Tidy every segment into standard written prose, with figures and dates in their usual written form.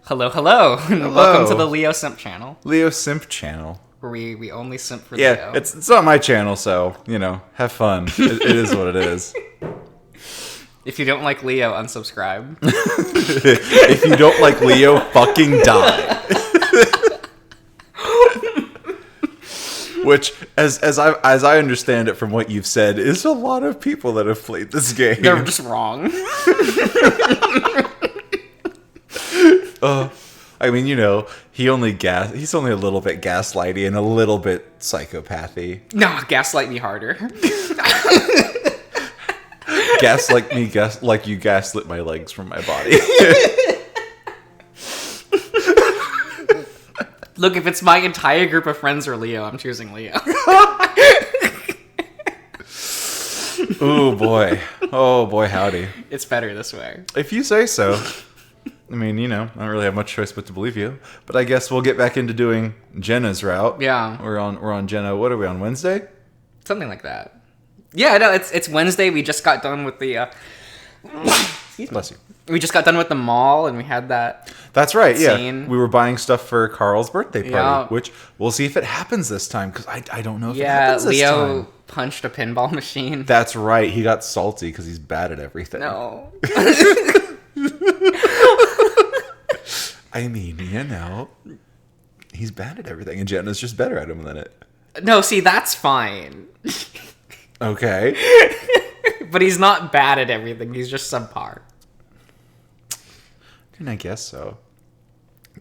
Hello, hello, and Hello. welcome to the Leo Simp channel, Leo Simp channel. where we only simp for Yeah, Leo. it's not my channel, so, have fun. It is what it is. If you don't like Leo, unsubscribe. If you don't like Leo, fucking die. Which, as I understand it from what you've said, is a lot of people that have played this game. They're just wrong. I mean, he's only a little bit gaslighty and a little bit psychopathy. No, gaslight me harder. Gaslight me, like you gaslit my legs from my body. Look, if it's my entire group of friends or Leo, I'm choosing Leo. Ooh, boy. Oh, boy, howdy. It's better this way. If you say so. I mean, I don't really have much choice but to believe you. But I guess we'll get back into doing Jenna's route. Yeah. We're on Jenna. What are we on, Wednesday? Something like that. Yeah, no, it's Wednesday. We just got done with the... Bless you. We just got done with the mall, and we had that... That's right, yeah. scene. We were buying stuff for Carl's birthday party, Yeah. which we'll see if it happens this time, because I don't know if it happens this Leo time. punched a pinball machine. That's right. He got salty because he's bad at everything. No. I mean, he's bad at everything, and Jenna's just better at him than it. No, see, that's fine. Okay. But he's not bad at everything. He's just subpar. And I guess so.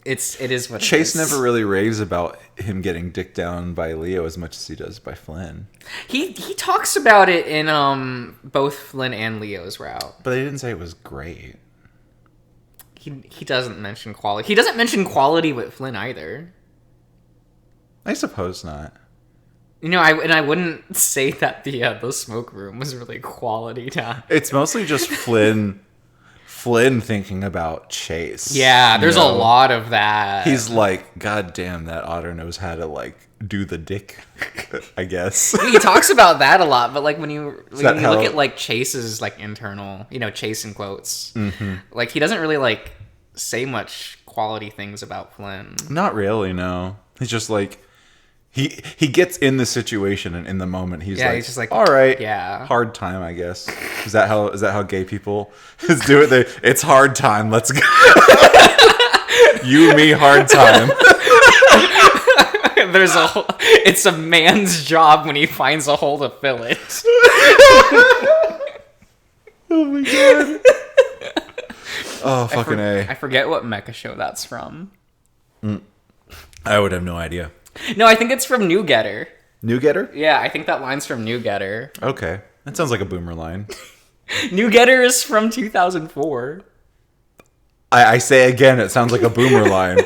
It is what Chase it is. never really raves about him getting dicked down by Leo as much as he does by Flynn. He talks about it in both Flynn and Leo's route. But they didn't say it was great. He doesn't mention quality. He doesn't mention quality with Flynn either. I suppose not. I wouldn't say that the smoke room was really quality time. It's mostly just Flynn thinking about Chase. Yeah, there's a lot of that. He's like, God damn, that otter knows how to do the dick, I guess. He talks about that a lot, but when you look at Chase's internal, Chase in quotes, he doesn't really say much quality things about Flynn. Not really, no. He's just he gets in the situation and in the moment he's just all right, yeah, hard time, I guess. Is that how gay people do it? It's hard time. Let's go. You, me, hard time. It's a man's job when he finds a hole to fill it. Oh my god. Oh, fucking A. I forget what mecha show that's from. I would have no idea. No, I think it's from New Getter. New Getter? Yeah, I think that line's from New Getter. Okay. That sounds like a boomer line. New Getter is from 2004. I say again, it sounds like a boomer line.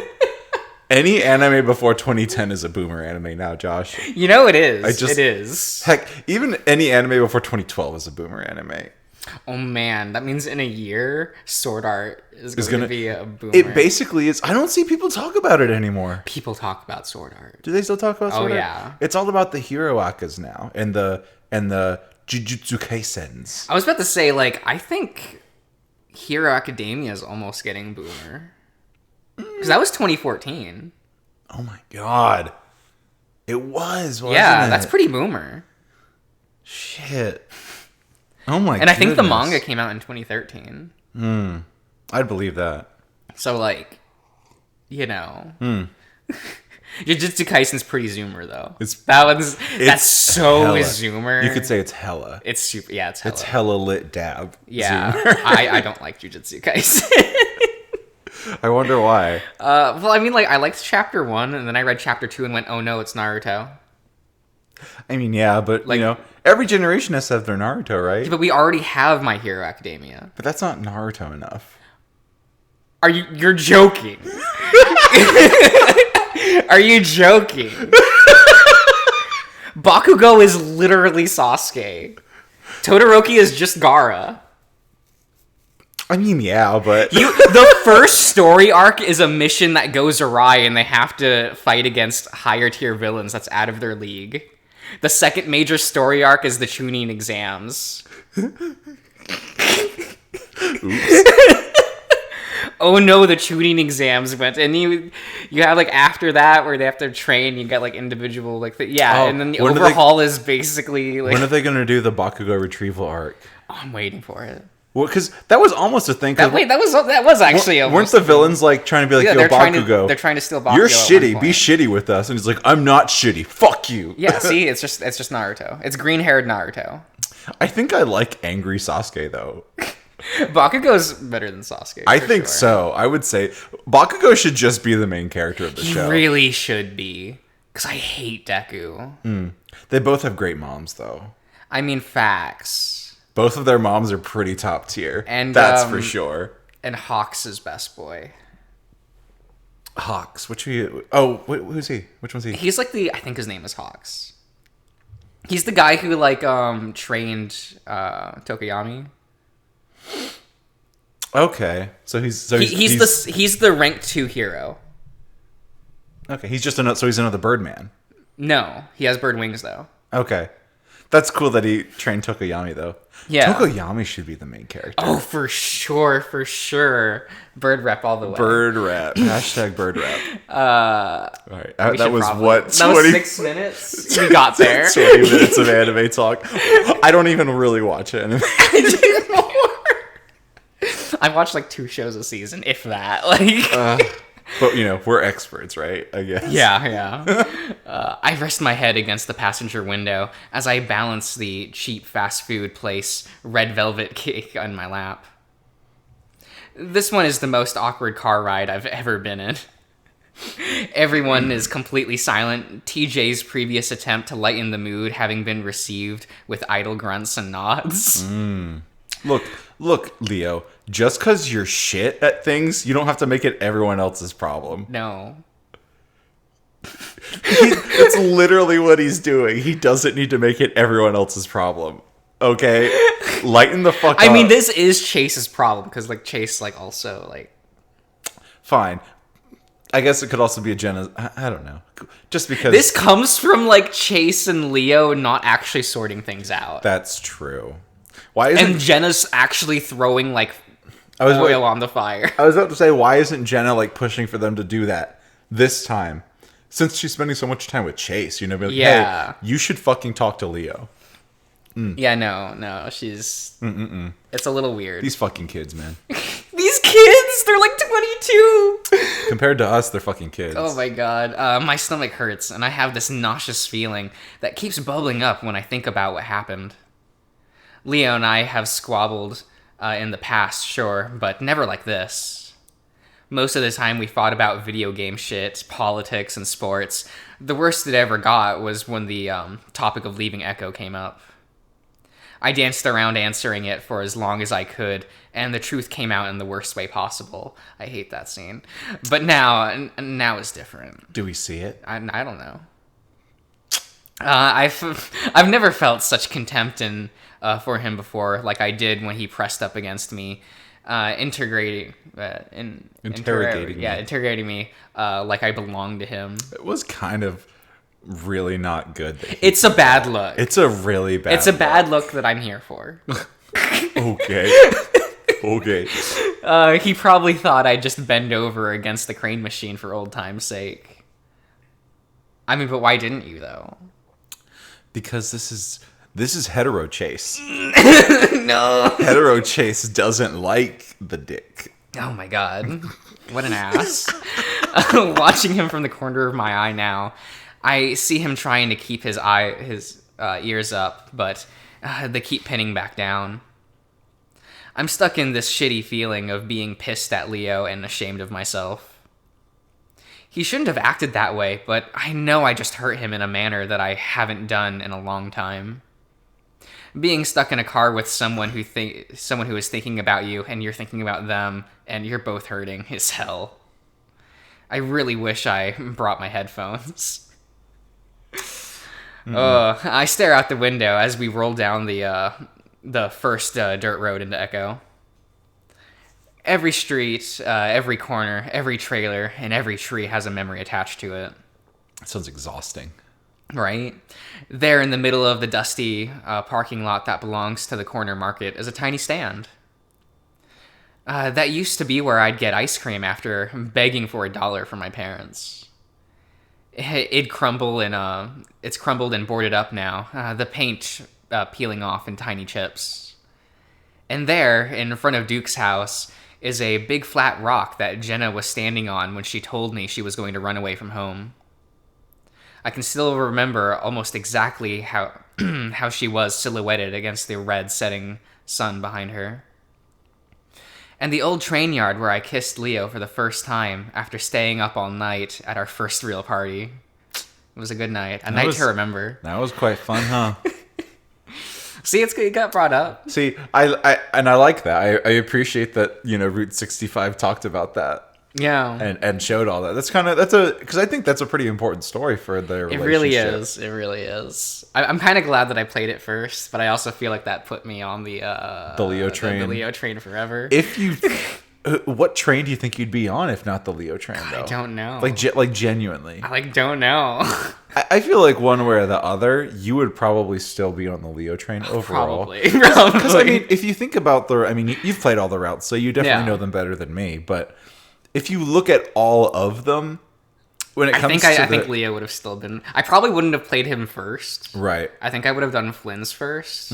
Any anime before 2010 is a boomer anime now, Josh. It is. It is. Heck, even any anime before 2012 is a boomer anime. Oh man, that means in a year, Sword Art is going to be a boomer. It basically is. I don't see people talk about it anymore. People talk about Sword Art. Do they still talk about Sword Art? Oh yeah. It's all about the hero akas now and the Jujutsu Kaisens. I was about to say, I think Hero Academia is almost getting boomer. Because that was 2014. Oh my god. It was, wasn't it? Yeah, that's pretty boomer. Shit. Oh my god. And I think the manga came out in 2013. I'd believe that. So, Jujutsu Kaisen's pretty zoomer, though. That's so hella. zoomer. You could say it's hella. It's super, yeah, it's hella. It's hella lit dab. Yeah, Zoomer. I don't like Jujutsu Kaisen. I wonder why. I liked chapter 1, and then I read chapter 2 and went, oh no, it's Naruto. I mean, yeah, but, every generation has to have their Naruto, right? But we already have My Hero Academia. But that's not Naruto enough. You're joking. Are you joking? Bakugo is literally Sasuke. Todoroki is just Gaara. I mean, yeah, but... The first story arc is a mission that goes awry and they have to fight against higher tier villains that's out of their league. The second major story arc is the Chunin exams. Oops. oh no, the tuning exams went, and you have like after that where they have to train, you get like individual like and then the overhaul is basically like, when are they gonna do the Bakugo retrieval arc? Oh, I'm waiting for it. Well, because that was almost a thing. That was actually weren't the villains like trying to be like, yo, Bakugo, they're trying to steal Bakugo. You're shitty. Be shitty with us, and he's like, I'm not shitty. Fuck you. Yeah, see, it's just Naruto. It's green-haired Naruto. I think I like angry Sasuke though. Bakugo's better than Sasuke. I think so. I would say Bakugo should just be the main character of the show. He really should be, because I hate Deku. They both have great moms, though. I mean, facts. Both of their moms are pretty top tier, and that's for sure. And Hawks is best boy. Hawks, who's he? Which one's he? He's like I think his name is Hawks. He's the guy who like trained Tokoyami. Okay, so he's the rank 2 hero. Okay, he's just he's another Birdman. No, he has bird wings though. Okay, that's cool that he trained Tokoyami though. Yeah, Tokoyami should be the main character. Oh, for sure. Bird rep all the way. Bird rep. Hashtag bird rep. All right, that was what? 20, that was 6 minutes. We got there. 20 minutes of anime talk. I don't even really watch anime. I watch like 2 shows a season, if that. Like, but we're experts, right? I guess. Yeah. I rest my head against the passenger window as I balance the cheap fast food place red velvet cake on my lap. This one is the most awkward car ride I've ever been in. Everyone is completely silent. TJ's previous attempt to lighten the mood having been received with idle grunts and nods. Look, Leo, just because you're shit at things, you don't have to make it everyone else's problem. No. It's literally what he's doing. He doesn't need to make it everyone else's problem. Okay? Lighten the fuck up. I mean, this is Chase's problem, because, like, Chase, like, also, like... Fine. I guess it could also be a Jenna... I don't know. Just because... This comes from, like, Chase and Leo not actually sorting things out. That's true. Why isn't... And Jenna's actually throwing, like, oil on the fire. I was about to say, why isn't Jenna, like, pushing for them to do that this time? Since she's spending so much time with Chase, be like, hey, you should fucking talk to Leo. Yeah, no, she's... It's a little weird. These fucking kids, man. These kids! They're like 22! Compared to us, they're fucking kids. Oh my god. My stomach hurts, and I have this nauseous feeling that keeps bubbling up when I think about what happened. Leo and I have squabbled in the past, sure, but never like this. Most of the time we fought about video game shit, politics, and sports. The worst it ever got was when the topic of leaving Echo came up. I danced around answering it for as long as I could, and the truth came out in the worst way possible. I hate that scene. But now it's different. Do we see it? I don't know. I've never felt such contempt for him before, like I did when he pressed up against me, interrogating me like I belonged to him. It was kind of really not good. It's a bad look. It's a really bad. It's a bad look that I'm here for. Okay. He probably thought I'd just bend over against the crane machine for old time's sake. I mean, but why didn't you though? Because this is hetero Chase. No. Hetero Chase doesn't like the dick. Oh my god. What an ass. Watching him from the corner of my eye now, I see him trying to keep his ears up, but they keep pinning back down. I'm stuck in this shitty feeling of being pissed at Leo and ashamed of myself. He shouldn't have acted that way, but I know I just hurt him in a manner that I haven't done in a long time. Being stuck in a car with someone who is thinking about you and you're thinking about them and you're both hurting is hell. I really wish I brought my headphones. I stare out the window as we roll down the first dirt road into Echo. Every street, every corner, every trailer, and every tree has a memory attached to it. That sounds exhausting. Right? There in the middle of the dusty parking lot that belongs to the corner market is a tiny stand. That used to be where I'd get ice cream after begging for $1 from my parents. It's crumbled and boarded up now. The paint peeling off in tiny chips. And there, in front of Duke's house, is a big flat rock that Jenna was standing on when she told me she was going to run away from home. I can still remember almost exactly how how she was silhouetted against the red setting sun behind her. And the old train yard where I kissed Leo for the first time after staying up all night at our first real party. It was a good night. A night to remember. That was quite fun, huh? See, it got brought up. See, I like that. I appreciate that, Route 65 talked about that. Yeah. And showed all that. Because I think that's a pretty important story for their relationship. It really is. I'm kind of glad that I played it first, but I also feel like that put me on the Leo train. The Leo train forever. What train do you think you'd be on if not the Leo train, though? I don't know. Like genuinely. I don't know. I feel like one way or the other, you would probably still be on the Leo train overall. Probably. Because, if you think about you've played all the routes, so you definitely know them better than me, but if you look at all of them, when it comes I think Leo would have still been... I probably wouldn't have played him first. Right. I think I would have done Flynn's first.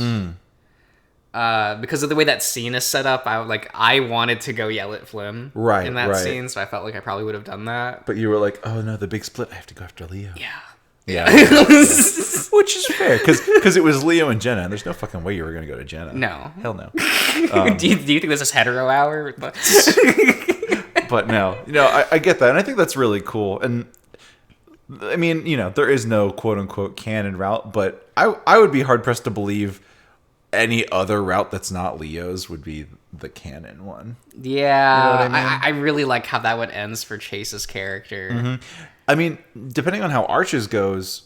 Because of the way that scene is set up, I wanted to go yell at Flynn in that scene, so I felt like I probably would have done that. But you were like, oh no, the big split, I have to go after Leo. Yeah. Which is fair, because it was Leo and Jenna, and there's no fucking way you were going to go to Jenna. No. Hell no. Do you think this is hetero hour? But no. I get that, and I think that's really cool. And I mean, there is no quote-unquote canon route, but I would be hard-pressed to believe any other route that's not Leo's would be the canon one. Yeah. You know what I mean? I really like how that one ends for Chase's character. Mm-hmm. I mean, depending on how Arches goes,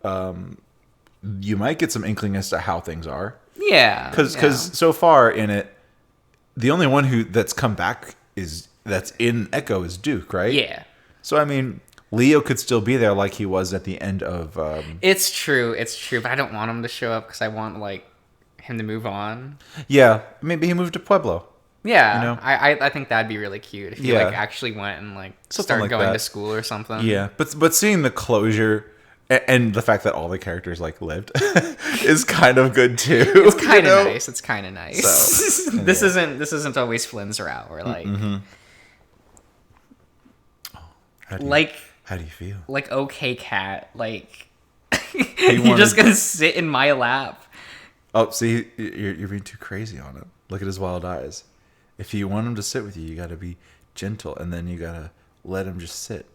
you might get some inkling as to how things are. Yeah. Because so far in it, the only one that's come back that's in Echo is Duke, right? Yeah. So, I mean, Leo could still be there like he was at the end of... It's true, but I don't want him to show up because I want, him to move on. Yeah, maybe he moved to Pueblo. Yeah, I think that'd be really cute if he actually went and started going to school or something. Yeah, but seeing the closure and the fact that all the characters lived is kind of good too. It's kind of nice. It's kind of nice. So, this isn't always Flynn's route. We're how do you feel? Okay, cat. You're just gonna sit in my lap. Oh, see, you're being too crazy on it. Look at his wild eyes. If you want him to sit with you, you got to be gentle, and then you got to let him just sit.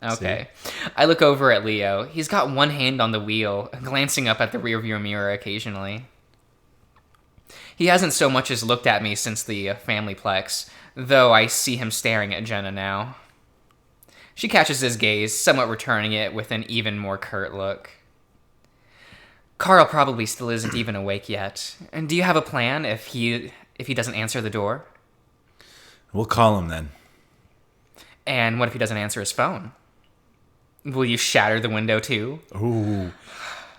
Okay. See? I look over at Leo. He's got one hand on the wheel, glancing up at the rearview mirror occasionally. He hasn't so much as looked at me since the family plex, though I see him staring at Jenna now. She catches his gaze, somewhat returning it with an even more curt look. Carl probably still isn't even awake yet. And do you have a plan if he doesn't answer the door? We'll call him then. And what if he doesn't answer his phone? Will you shatter the window too? Ooh,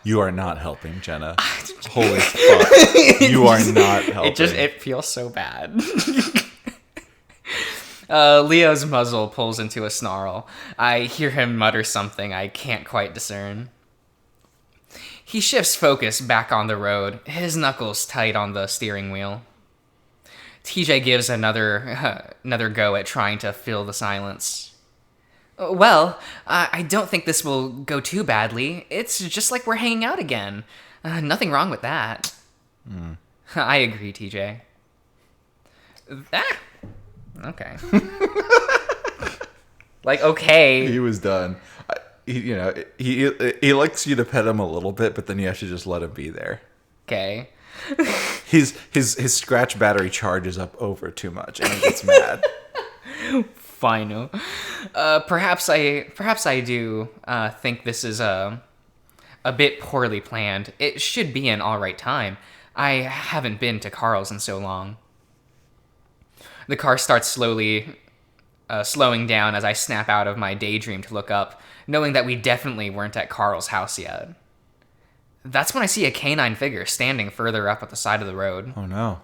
you are not helping, Jenna. Holy fuck. You are not helping. It feels so bad. Leo's muzzle pulls into a snarl. I hear him mutter something I can't quite discern. He shifts focus back on the road, his knuckles tight on the steering wheel. TJ gives another go at trying to fill the silence. Well, I don't think this will go too badly. It's just like we're hanging out again. Nothing wrong with that. I agree, TJ. Okay. Okay. He was done. He likes you to pet him a little bit, but then you have to just let him be there. Okay. His scratch battery charges up over too much, and he gets mad. Fine. Perhaps I do think this is a bit poorly planned. It should be an all right time. I haven't been to Carl's in so long. The car starts slowing down as I snap out of my daydream to look up, knowing that we definitely weren't at Carl's house yet. That's when I see a canine figure standing further up at the side of the road. Oh no.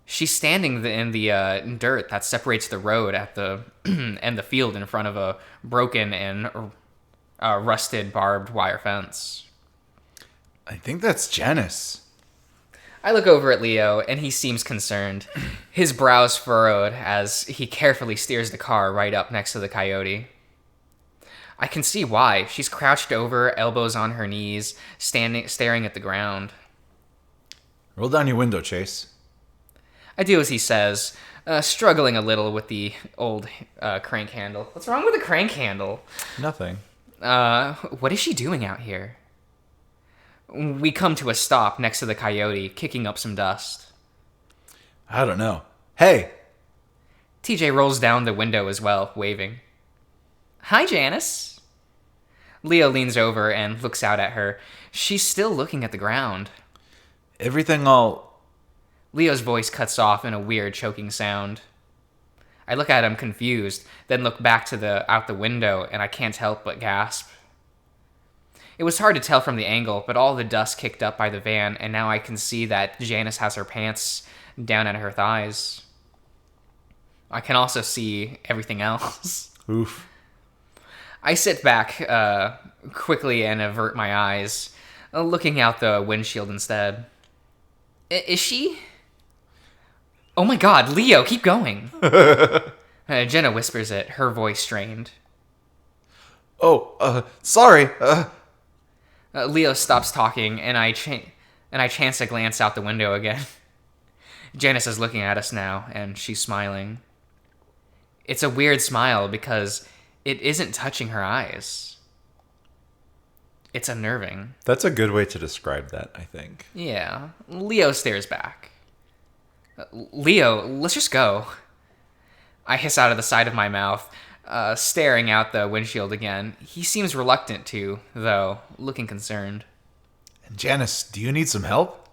She's standing in the dirt that separates the road at the and the field in front of a broken and rusted barbed wire fence. I think that's Janice. I look over at Leo, and he seems concerned. His brows furrowed as he carefully steers the car right up next to the coyote. I can see why. She's crouched over, elbows on her knees, staring at the ground. Roll down your window, Chase. I do as he says, struggling a little with the old crank handle. What's wrong with the crank handle? Nothing. What is she doing out here? We come to a stop next to the coyote, kicking up some dust. I don't know. Hey! TJ rolls down the window as well, waving. Hi, Janice. Leo leans over and looks out at her. She's still looking at the ground. Everything all... Leo's voice cuts off in a weird choking sound. I look at him confused, then look back to out the window, and I can't help but gasp. It was hard to tell from the angle, but all the dust kicked up by the van, and now I can see that Janice has her pants down at her thighs. I can also see everything else. Oof. I sit back quickly and avert my eyes, looking out the windshield instead. Is she? Oh my god, Leo, keep going. Jenna whispers it, her voice strained. Oh, sorry. Leo stops talking, and I chance to glance out the window again. Janice is looking at us now, and she's smiling. It's a weird smile because it isn't touching her eyes. It's unnerving. That's a good way to describe that, I think. Yeah. Leo stares back. Leo, let's just go. I hiss out of the side of my mouth, staring out the windshield again. He seems reluctant to, though, looking concerned. And Janice, do you need some help?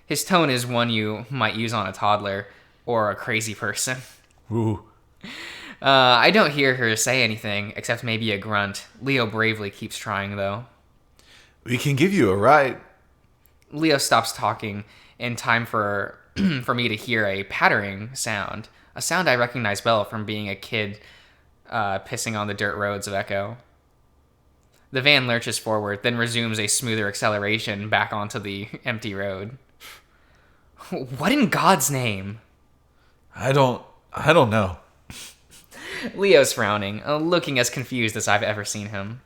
His tone is one you might use on a toddler or a crazy person. Ooh. I don't hear her say anything, except maybe a grunt. Leo bravely keeps trying, though. We can give you a ride. Leo stops talking in time for for me to hear a pattering sound. A sound I recognize well from being a kid pissing on the dirt roads of Echo. The van lurches forward, then resumes a smoother acceleration back onto the empty road. What in God's name? I don't know. Leo's frowning, looking as confused as I've ever seen him.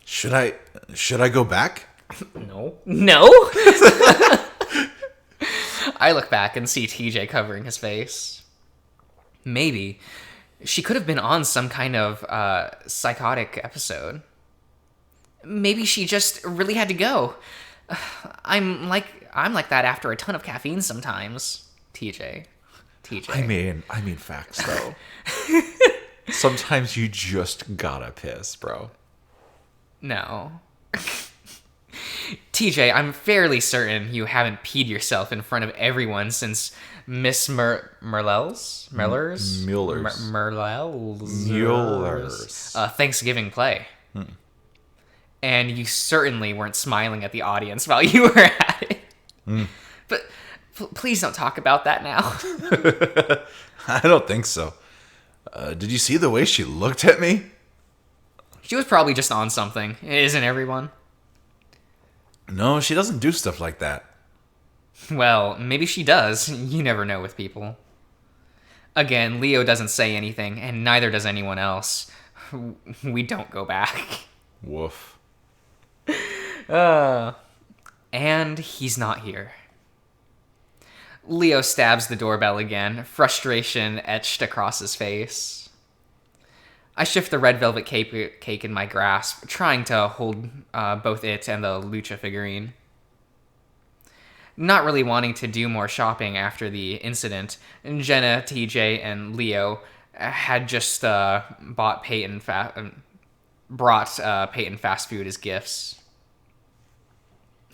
Should I go back? No. I look back and see TJ covering his face. Maybe. She could have been on some kind of psychotic episode. Maybe she just really had to go. I'm like that after a ton of caffeine sometimes. TJ. I mean facts though. Sometimes you just gotta piss, bro. No. TJ, I'm fairly certain you haven't peed yourself in front of everyone since Miss Mueller's Thanksgiving play. And you certainly weren't smiling at the audience while you were at it. But please don't talk about that now. I don't think so. Did you see the way she looked at me? She was probably just on something. Isn't everyone? No, she doesn't do stuff like that. Well, maybe she does. You never know with people. Again, Leo doesn't say anything, and neither does anyone else. We don't go back. Woof. And he's not here. Leo stabs the doorbell again, frustration etched across his face. I shift the red velvet cake in my grasp, trying to hold both it and the lucha figurine. Not really wanting to do more shopping after the incident, Jenna, TJ, and Leo had just brought Peyton fast food as gifts.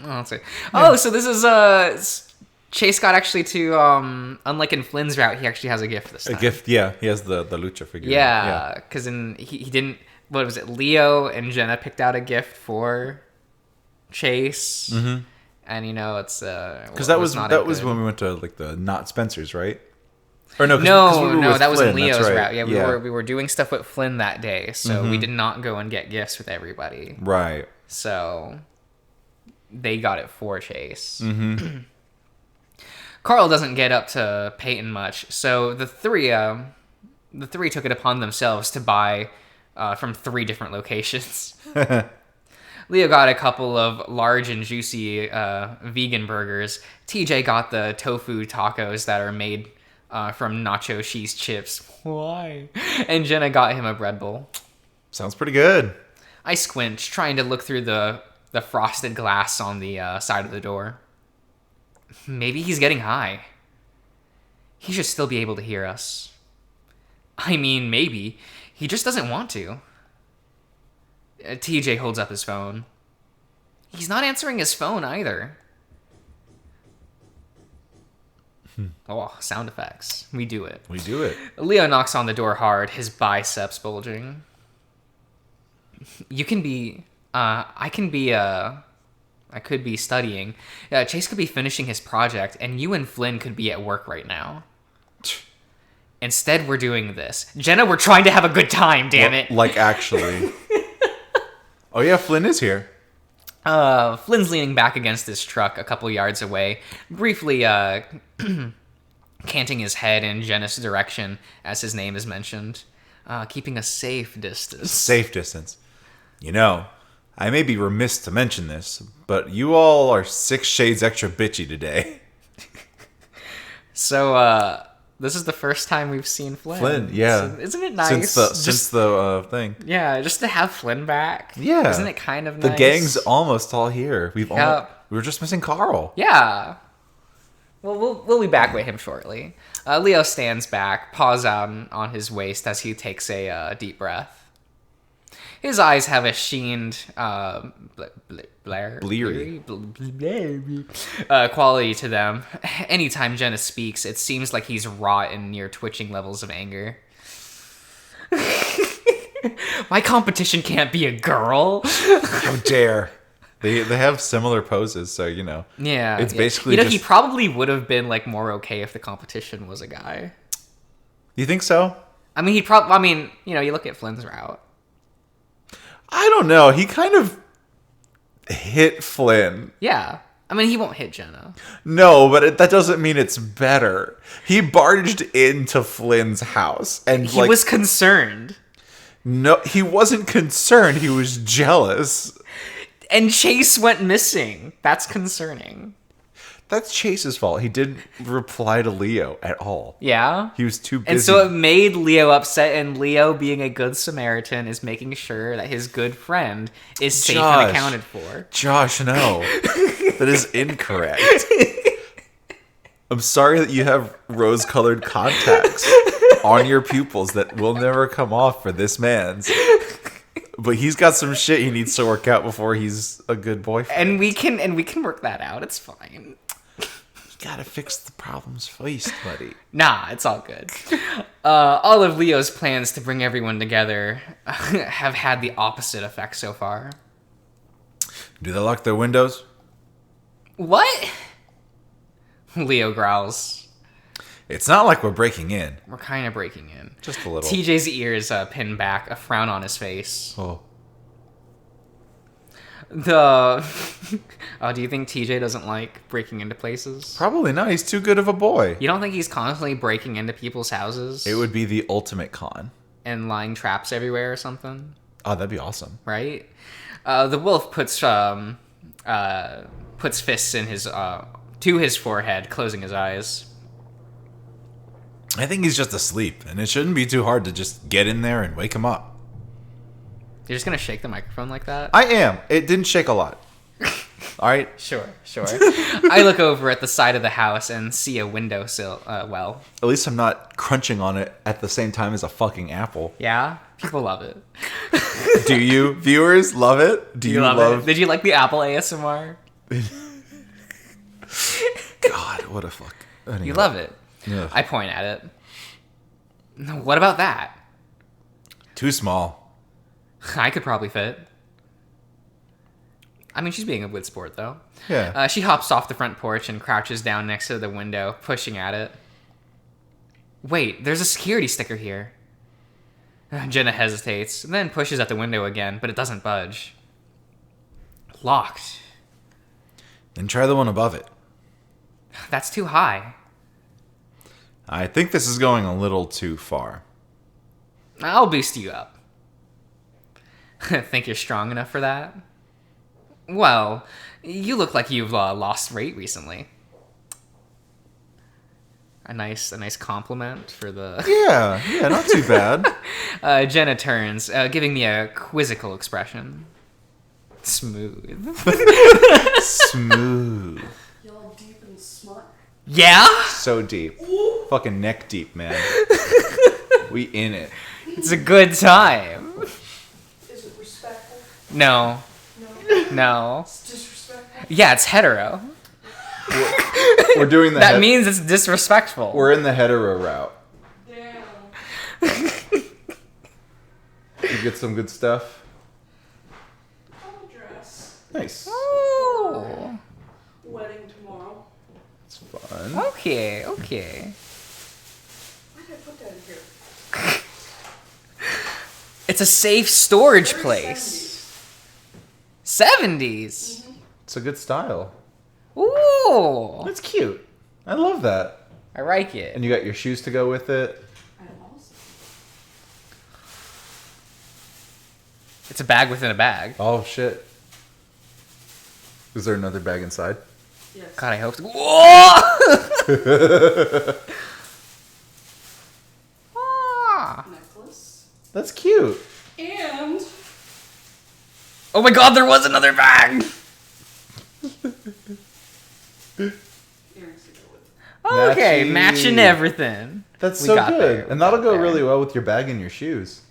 Oh, let's see. Oh, so this is Chase got actually to unlike in Flynn's route, he actually has a gift this time. A gift, yeah. He has the lucha figure. Yeah, because he didn't. What was it? Leo and Jenna picked out a gift for Chase, And it's because that was not when we went to like the not Spencer's, right? Or no, no, that was in Flynn, Leo's that's right. route. Yeah, we were doing stuff with Flynn that day, so we did not go and get gifts with everybody. Right. So they got it for Chase. Carl doesn't get up to Peyton much, so the three took it upon themselves to buy from 3 different locations. Leo got a couple of large and juicy vegan burgers. TJ got the tofu tacos that are made from nacho cheese chips. Why? And Jenna got him a bread bowl. Sounds pretty good. I squinch, trying to look through the frosted glass on the side of the door. Maybe he's getting high. He should still be able to hear us. I mean, maybe. He just doesn't want to. TJ holds up his phone. He's not answering his phone either. Oh, sound effects. We do it. Leo knocks on the door hard, his biceps bulging. You can be... I could be studying. Chase could be finishing his project, and you and Flynn could be at work right now. Instead, we're doing this. Jenna, we're trying to have a good time, damn it. Like, actually. Oh, yeah, Flynn is here. Flynn's leaning back against his truck a couple yards away, briefly canting his head in Jenna's direction as his name is mentioned, keeping a safe distance. Safe distance. I may be remiss to mention this, but you all are 6 shades extra bitchy today. So, this is the first time we've seen Flynn. Flynn, yeah. So, isn't it nice? Since the thing. Yeah, just to have Flynn back. Yeah. Isn't it kind of nice? The gang's almost all here. We were just missing Carl. Yeah. Well, we'll be back with him shortly. Leo stands back, paws out on his waist as he takes a deep breath. His eyes have a sheened, bleary quality to them. Anytime Jenna speaks, it seems like he's raw and near twitching levels of anger. My competition can't be a girl. How dare. They have similar poses, so, Yeah. It's basically he probably would have been, more okay if the competition was a guy. You think so? I mean, you look at Flynn's route. I don't know. He kind of hit Flynn. Yeah. I mean, he won't hit Jenna. No, but that doesn't mean it's better. He barged into Flynn's house and he was concerned. No, he wasn't concerned. He was jealous. And Chase went missing. That's concerning. That's Chase's fault. He didn't reply to Leo at all. Yeah? He was too busy. And so it made Leo upset, and Leo, being a good Samaritan, is making sure that his good friend is safe and accounted for. Josh, no. That is incorrect. I'm sorry that you have rose-colored contacts on your pupils that will never come off for this man's. But he's got some shit he needs to work out before he's a good boyfriend. And we can work that out. It's fine. You gotta fix the problems first, buddy. Nah, it's all good. All of Leo's plans to bring everyone together have had the opposite effect so far. Do they lock their windows? What? Leo growls. It's not like we're breaking in. We're kind of breaking in. Just a little. TJ's ears pinned back, a frown on his face. Oh. Do you think TJ doesn't like breaking into places? Probably not. He's too good of a boy. You don't think he's constantly breaking into people's houses? It would be the ultimate con. And lying traps everywhere or something? Oh, that'd be awesome. Right? The wolf puts fists in his to his forehead, closing his eyes. I think he's just asleep, and it shouldn't be too hard to just get in there and wake him up. You're just gonna shake the microphone like that? I am. It didn't shake a lot. All right? Sure. I look over at the side of the house and see a windowsill, At least I'm not crunching on it at the same time as a fucking apple. Yeah? People love it. Do you? Viewers love it? Do you love it? Did you like the apple ASMR? God, what a fuck. Anyway. You love it. Yeah. I point at it. What about that? Too small. I could probably fit. I mean, she's being a good sport, though. Yeah. She hops off the front porch and crouches down next to the window, pushing at it. Wait, there's a security sticker here. Jenna hesitates, then pushes at the window again, but it doesn't budge. Locked. Then try the one above it. That's too high. I think this is going a little too far. I'll boost you up. Think you're strong enough for that? Well, you look like you've lost weight recently. A nice compliment for the... Yeah, not too bad. Jenna turns, giving me a quizzical expression. Smooth. Smooth. Y'all deep and smut. Yeah? So deep. Fucking neck deep, man. We in it. It's a good time. Is it respectful? No. No. It's disrespectful? Yeah, it's hetero. We're doing the That means it's disrespectful. We're in the hetero route. Damn. You get some good stuff. I'll dress. Nice. Oh. Wedding tomorrow. It's fun. Okay. Why did I put that in here? It's a safe storage Very place. 70s. It's a good style. Ooh. That's cute. I love that. I like it. And you got your shoes to go with it. I also. It's a bag within a bag. Oh shit. Is there another bag inside? Yes. God, I hope so. Whoa! Ah. Necklace. That's cute. And Oh my god, there was another bag! earrings to go with. Okay, Matchy. matching everything. That's We so got good. there. We And that'll got go there. really well with your bag and your shoes.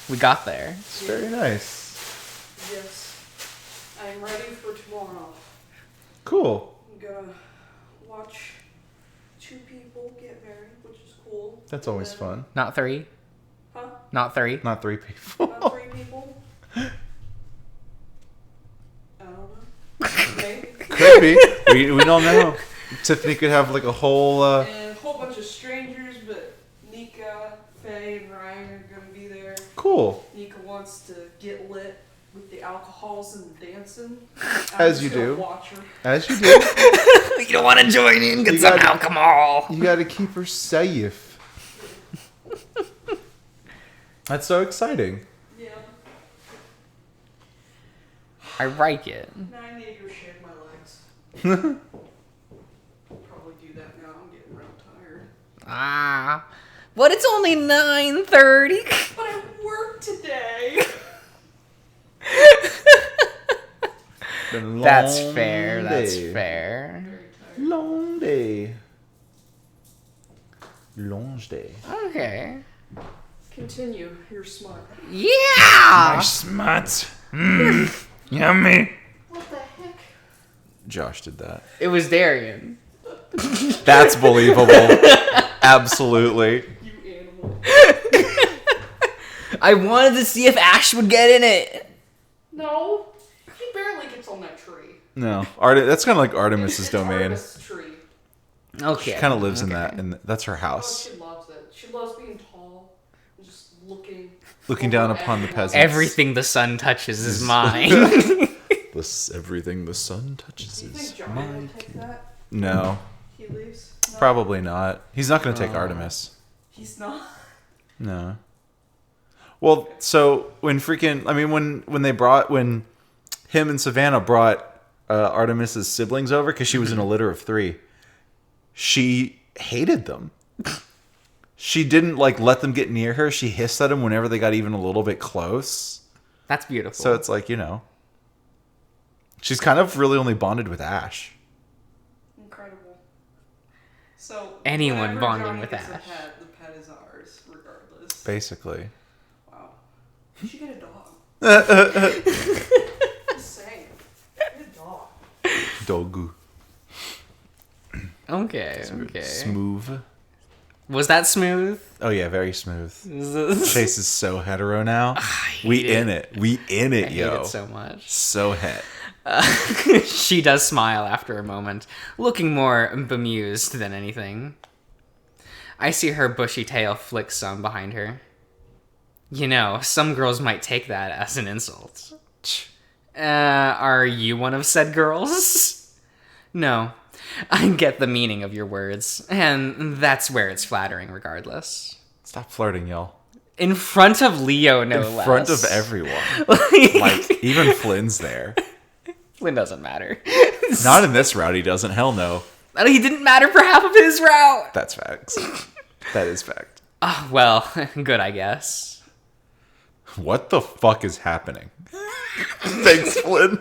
We got there. It's very nice. Yes. I'm ready for tomorrow. Cool. I'm gonna watch 2 people get married, which is cool. That's always And then- fun. Not 3. Huh? Not 3. Not 3 people. Not 3 people? I don't know. Maybe. Could be. We don't know. Tiffany could have like a whole. And a whole bunch of strangers, but Nika, Faye, and Ryan are gonna be there. Cool. Nika wants to get lit with the alcohols and the dancing. As I'm you just gonna do. Watch her. As you do. You don't want to join in? Get You some gotta- alcohol. You gotta keep her safe. That's so exciting. Yeah. I like it. 9 acres shaved my legs. I'll probably do that now. I'm getting real tired. Ah. But it's only 9:30. But I work today. Been a That's long fair. That's day. fair. Very tired. Long day. Long day. Okay. Continue. You're smart. Yeah. Smut. Yummy. What the heck? Josh did that. It was Darian. That's believable. Absolutely. You animal. I wanted to see if Ash would get in it. No. He barely gets on that tree. No, that's kind of like Artemis's It's domain. Artemis' tree. Okay. She kind of lives in Okay. that, and that's her Oh, house. she loves it. She loves being tall and just looking Down over upon the everyone. peasants. Everything the sun touches is mine. Everything the sun touches Do you is think Johnny mine. will take that? No, He leaves? No. probably not. He's not going to take Artemis. He's not. No. Well, so when him and Savannah brought Artemis's siblings over because she was in a litter of 3, she hated them. She didn't let them get near her. She hissed at them whenever they got even a little bit close. That's beautiful. So it's she's kind of really only bonded with Ash. Incredible. So Anyone whenever bonding Johnny with gets a Ash. pet, the pet is ours, regardless. Basically. Wow. You should get a dog. Just saying. Get a dog. Dogu. Okay. Okay. Smooth. Was that smooth? Oh yeah, very smooth. Chase is so hetero now. We in it, I yo. hate it so much. So het. She does smile after a moment, looking more bemused than anything. I see her bushy tail flick some behind her. You know, some girls might take that as an insult. Are you one of said girls? No. I get the meaning of your words, and that's where it's flattering regardless. Stop flirting, y'all. In front of Leo, no less. In front of everyone. Like, even Flynn's there. Flynn doesn't matter. Not in this route, he doesn't. Hell no. He didn't matter for half of his route. That's facts. That is fact. Well, good, I guess. What the fuck is happening? Thanks, Flynn.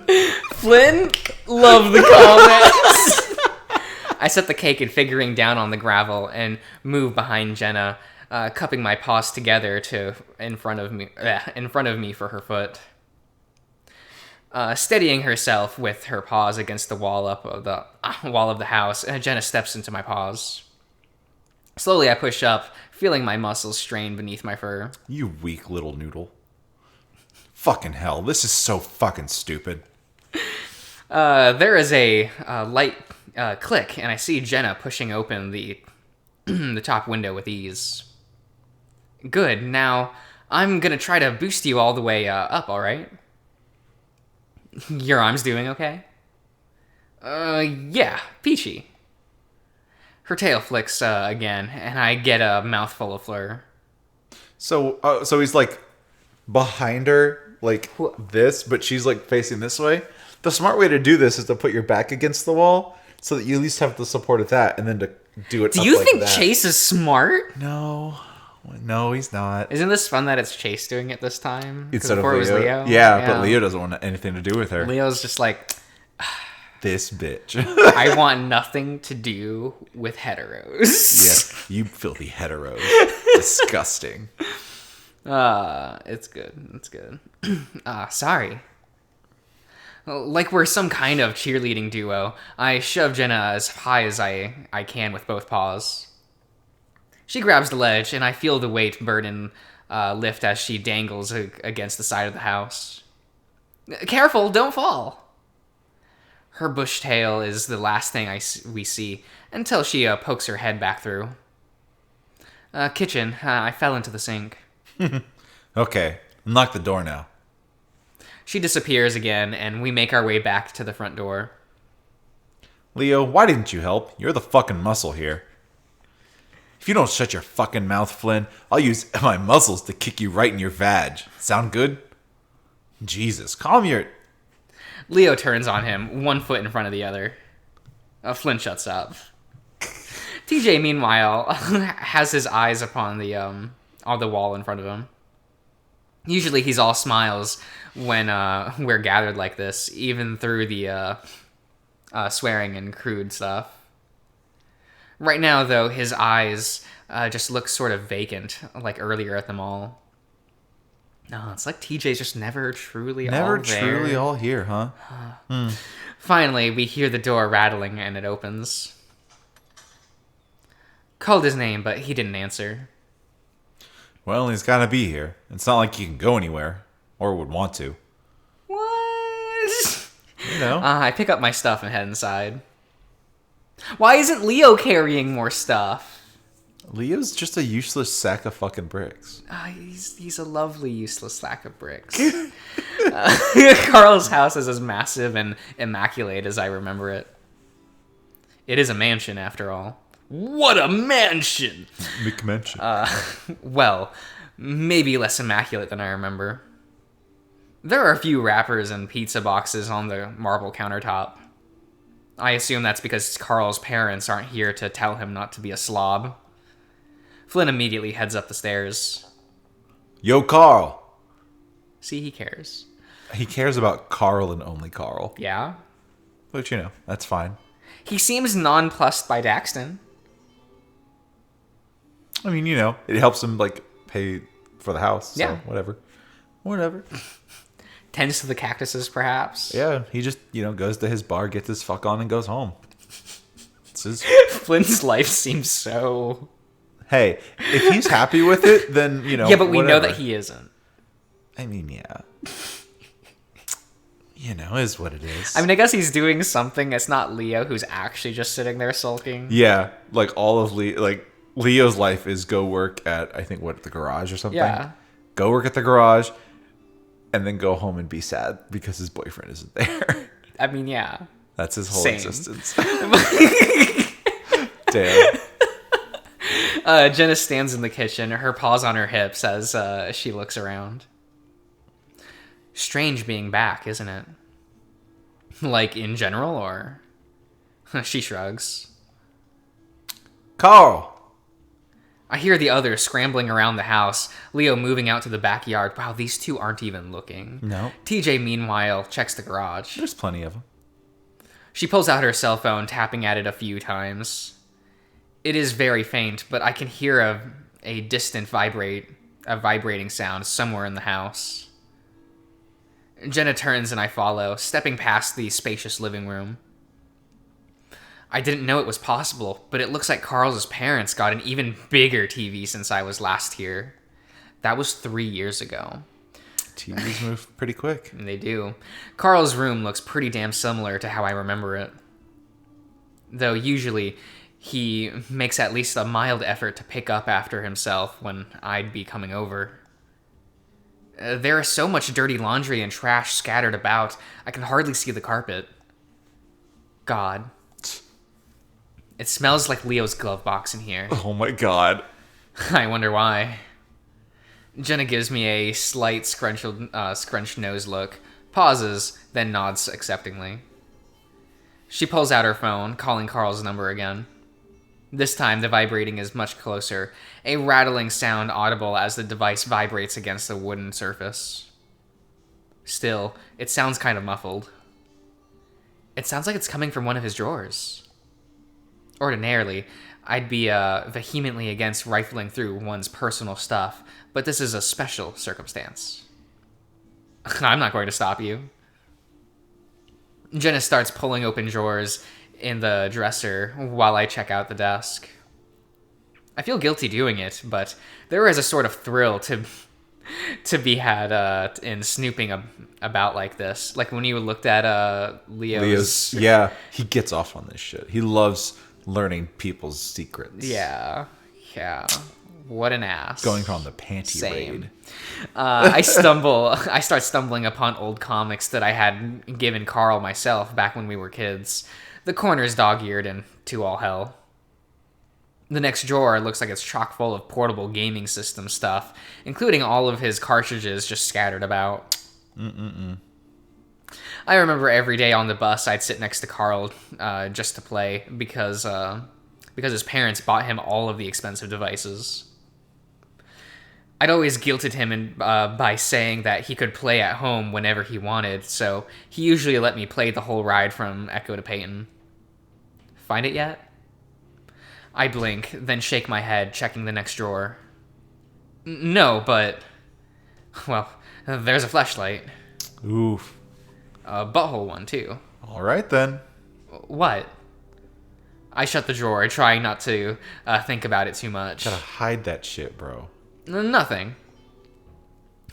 Flynn, love the comments. I set the cake and figuring down on the gravel and move behind Jenna, cupping my paws together in front of me for her foot. Steadying herself with her paws against the wall of the house, Jenna steps into my paws. Slowly, I push up, feeling my muscles strain beneath my fur. You weak little noodle. Fucking hell, this is so fucking stupid. There is a light click, and I see Jenna pushing open the the top window with ease. Good. Now, I'm gonna try to boost you all the way up, alright? Your arm's doing okay? Yeah, peachy. Her tail flicks again, and I get a mouthful of fleur. So he's like behind her, like this, but she's like facing this way. The smart way to do this is to put your back against the wall, so that you at least have the support of that, and then to do it. Do you think Chase is smart? No, he's not. Isn't this fun that it's Chase doing it this time? Instead of before Leo. It was Leo. Yeah, but Leo doesn't want anything to do with her. Leo's just like, This bitch. I want nothing to do with heteros. Yeah, you filthy heteros. Disgusting. It's good. It's good. Sorry. Like we're some kind of cheerleading duo, I shove Jenna as high as I can with both paws. She grabs the ledge, and I feel the weight burden lift as she dangles against the side of the house. Careful, don't fall. Her bush tail is the last thing we see until she pokes her head back through. Kitchen, I fell into the sink. Okay, unlock the door now. She disappears again, and we make our way back to the front door. Leo, why didn't you help? You're the fucking muscle here. If you don't shut your fucking mouth, Flynn, I'll use my muscles to kick you right in your vag. Sound good? Jesus, calm your... Leo turns on him, one foot in front of the other. Flynn shuts up. TJ, meanwhile, has his eyes upon on the wall in front of him. Usually he's all smiles when we're gathered like this, even through the swearing and crude stuff. Right now, though, his eyes just look sort of vacant, like earlier at the mall. No, it's like TJ's just never truly all here, huh? Finally, we hear the door rattling, and it opens. Called his name, but he didn't answer. Well, he's gotta be here. It's not like he can go anywhere. Or would want to. What? You know. I pick up my stuff and head inside. Why isn't Leo carrying more stuff? Leo's just a useless sack of fucking bricks. He's a lovely useless sack of bricks. Carl's house is as massive and immaculate as I remember it. It is a mansion, after all. What a mansion! McMansion. Well, maybe less immaculate than I remember. There are a few wrappers and pizza boxes on the marble countertop. I assume that's because Carl's parents aren't here to tell him not to be a slob. Flynn immediately heads up the stairs. Yo, Carl! See, he cares. He cares about Carl and only Carl. Yeah? But, you know, that's fine. He seems nonplussed by Daxton. I mean, you know, it helps him, like, pay for the house. So, Yeah. Whatever. Tends to the cactuses, perhaps. Yeah, he just, you know, goes to his bar, gets his fuck on, and goes home. It's his... Flynn's life seems so... Hey, if he's happy with it, then, Yeah, but we know whatever. that he isn't. I mean, yeah. Is what it is. I mean, I guess he's doing something. It's not Leo who's actually just sitting there sulking. Yeah, like all of Leo's life is go work at, I think, the garage or something. Yeah. Go work at the garage, and then go home and be sad because his boyfriend isn't there. I mean, yeah. That's his whole Same. existence. Damn. Jenna stands in the kitchen, her paws on her hips as she looks around. Strange being back, isn't it? Like, in general, or... She shrugs. Carl! I hear the others scrambling around the house, Leo moving out to the backyard. Wow, these two aren't even looking. No. TJ, meanwhile, checks the garage. There's plenty of them. She pulls out her cell phone, tapping at it a few times. It is very faint, but I can hear a distant vibrating sound somewhere in the house. Jenna turns and I follow, stepping past the spacious living room. I didn't know it was possible, but it looks like Carl's parents got an even bigger TV since I was last here. That was 3 years ago. TVs move pretty quick. And they do. Carl's room looks pretty damn similar to how I remember it. Though usually he makes at least a mild effort to pick up after himself when I'd be coming over. There is so much dirty laundry and trash scattered about, I can hardly see the carpet. God. It smells like Leo's glove box in here. Oh my god. I wonder why. Jenna gives me a slight scrunched nose look, pauses, then nods acceptingly. She pulls out her phone, calling Carl's number again. This time, the vibrating is much closer, a rattling sound audible as the device vibrates against the wooden surface. Still, it sounds kind of muffled. It sounds like it's coming from one of his drawers. Ordinarily, I'd be vehemently against rifling through one's personal stuff, but this is a special circumstance. I'm not going to stop you. Jenna starts pulling open drawers in the dresser while I check out the desk. I feel guilty doing it, but there is a sort of thrill to be had in snooping about like this. Like when you looked at Leo's... Yeah, he gets off on this shit. He loves learning people's secrets. Yeah. What an ass. Going on the panty Same. raid. I start stumbling upon old comics that I had given Carl myself back when we were kids. The corner's dog-eared and to all hell. The next drawer looks like it's chock full of portable gaming system stuff, including all of his cartridges just scattered about. I remember every day on the bus I'd sit next to Carl just to play because his parents bought him all of the expensive devices. I'd always guilted him by saying that he could play at home whenever he wanted, so he usually let me play the whole ride from Echo to Peyton. Find it yet? I blink, then shake my head, checking the next drawer. No, but... Well, there's a flashlight. Oof. A butthole one, too. All right, then. What? I shut the drawer, trying not to think about it too much. Gotta hide that shit, bro. Nothing.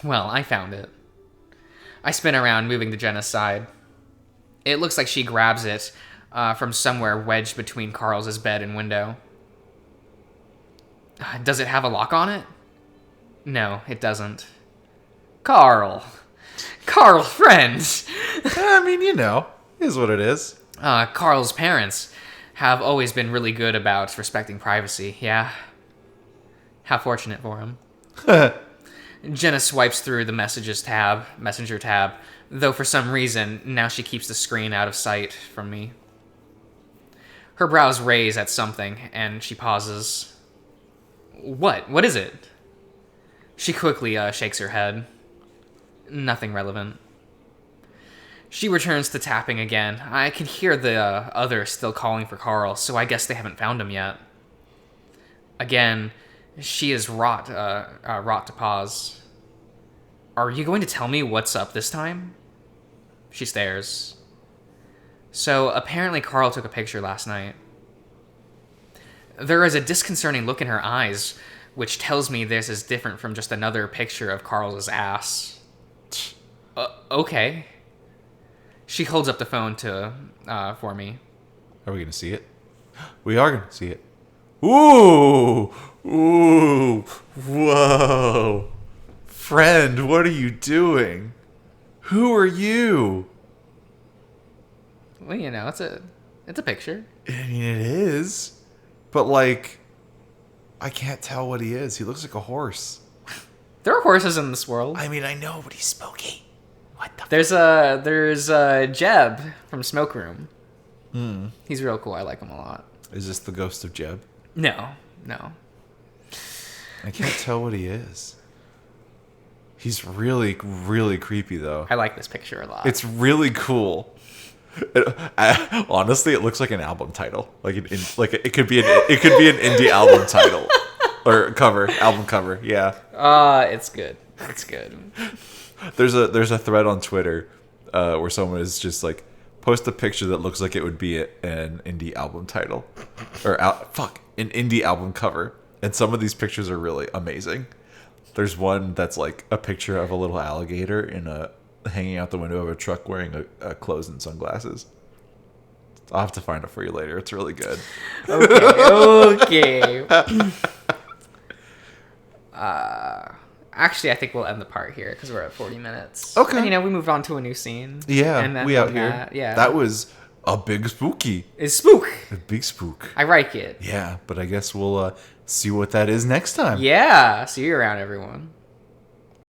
Well, I found it. I spin around, moving to Jenna's side. It looks like she grabs it from somewhere wedged between Carl's bed and window. Does it have a lock on it? No, it doesn't. Carl, friend! I mean, is what it is. Carl's parents have always been really good about respecting privacy, yeah? How fortunate for him. Jenna swipes through the messenger tab, though for some reason, now she keeps the screen out of sight from me. Her brows raise at something, and she pauses. What? What is it? She quickly shakes her head. Nothing relevant. She returns to tapping again. I can hear the others still calling for Carl, so I guess they haven't found him yet. Again, she is wrought to pause. Are you going to tell me what's up this time? She stares. So, apparently Carl took a picture last night. There is a disconcerting look in her eyes, which tells me this is different from just another picture of Carl's ass. Okay. She holds up the phone for me. Are we going to see it? We are going to see it. Ooh! Ooh! Whoa! Friend, what are you doing? Who are you? Well, it's a picture. I mean, it is. But, like, I can't tell what he is. He looks like a horse. There are horses in this world. I mean, I know, but he's spooky. What the There's Jeb from Smoke Room. He's real cool. I like him a lot. Is this the ghost of Jeb? No. I can't tell what he is. He's really, really creepy, though. I like this picture a lot. It's really cool. Honestly, it looks like an album title. It could be an indie album title or album cover. Yeah. It's good. It's good. There's a thread on Twitter where someone is just like post a picture that looks like it would be an indie album title or an indie album cover, and some of these pictures are really amazing. There's one that's like a picture of a little alligator hanging out the window of a truck wearing a clothes and sunglasses. I'll have to find it for you later. It's really good. Okay. Actually, I think we'll end the part here because we're at 40 minutes. Okay. And, we moved on to a new scene. Yeah, and then we out here. Yeah. That was a big spooky. It's spook. A big spook. I like it. Yeah, but I guess we'll see what that is next time. Yeah. See you around, everyone.